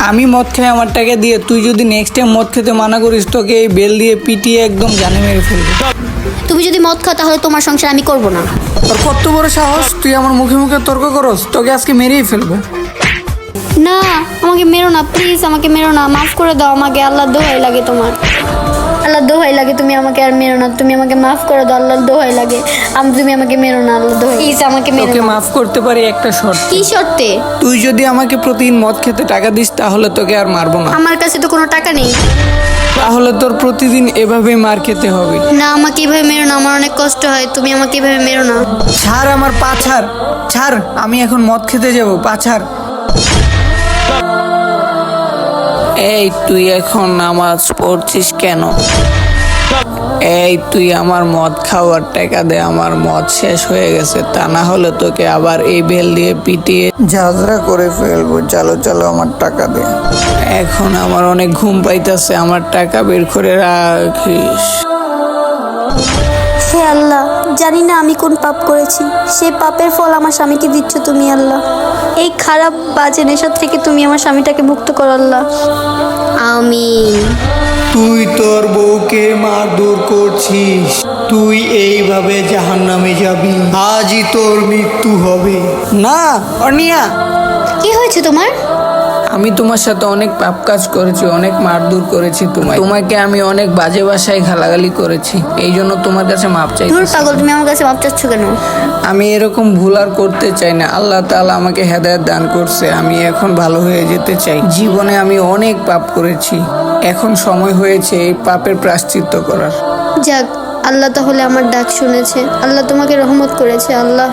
আমি মদ খাই আমার টাকা দিয়ে, তুই যদি নেক্সট টাইম মদ খেতে মানা করিস তোকে এই বেল দিয়ে পিটিয়ে একদম জানে মেরে ফেলবো। তুমি যদি মদ খাও তাহলে তোমার সংসার আমি করব না। তোর কত বড় সাহস, তুই আমার মুখে মুখে তর্ক করস, তোকে আজকে মেরেই ফেলবো। না, আমাকে মেরো না প্লিজ, আমাকে মেরো না, মাফ করে দাও আমাকে, আল্লাহর দোহাই লাগে তোমার, আল্লাহর দোহাই লাগে, তুমি আমাকে আর মেরো না, তুমি আমাকে মাফ করে দাও, আল্লাহর দোহাই লাগে, তুমি আমাকে মেরো না, আল্লাহর দোহাই, প্লিজ আমাকে মেরো তোকে না। মাফ করতে পারি একটা শর্ত। কি শর্তে? তুই যদি আমাকে প্রতিদিন মদ খেতে টাকা দিস তাহলে তোকে আর মারবো না। আমার কাছে তো কোনো টাকা নেই। তাহলে তোর প্রতিদিন এভাবে মার খেতে হবে। না, আমাকে এভাবে মেরো না, আমার অনেক কষ্ট হয়, তুমি আমাকে এভাবে মেরো না। ছাড় আমার পা, ছাড় ছাড়, আমি এখন মদ খেতে যাবো, পা ছাড়। এই তুই এখন নামাজ পড়ছিস কেন? এই তুই আমার মদ খাওয়ার টাকা দে, আমার মদ শেষ হয়ে গেছে, তা না হলে তোকে আবার এই বেল দিয়ে পিটিয়ে ঝাঁঝরা করে ফেলবো। চলো চলো আমার টাকা দে। এখন আমার অনেক ঘুম পাইতেছে, আমার টাকা বের করে রাখিস। হে আল্লাহ, জানি না আমি কোন পাপ করেছি, সে পাপের ফল আমার স্বামীকে দিচ্ছ তুমি আল্লাহ। এই খারাপ বাজে নেশার থেকে তুমি আমার স্বামীটাকে মুক্ত করো আল্লাহ, আমিন। তুই তোর বউকে মারধর করছিস, তুই এইভাবে জাহান্নামে যাবি, আজই তোর মৃত্যু হবে। না অনিয়া, কি হয়েছে তোমার? আমি তোমার সাথে অনেক পাপ কাজ করেছি, অনেক মারধর করেছি, তোমাকে আমি অনেক বাজে ভাষায় গালাগালি করেছি, এই জন্য তোমার কাছে মাপ চাই। দূর পাগল, তুমি আমার কাছে মাপ চাচ্ছ কেন? আমি এরকম ভুল আর করতে চাই না, আল্লাহ তাআলা আমাকে হেদায়েত দান করছে, আমি এখন ভালো হয়ে যেতে চাই। জীবনে আমি অনেক পাপ করেছি, এখন সময় হয়েছে এই পাপের প্রায়শ্চিত্ত করার। যাক, আল্লাহ তাহলে আমার ডাক শুনেছে, আল্লাহ তোমাকে রহমত করেছে আল্লাহ।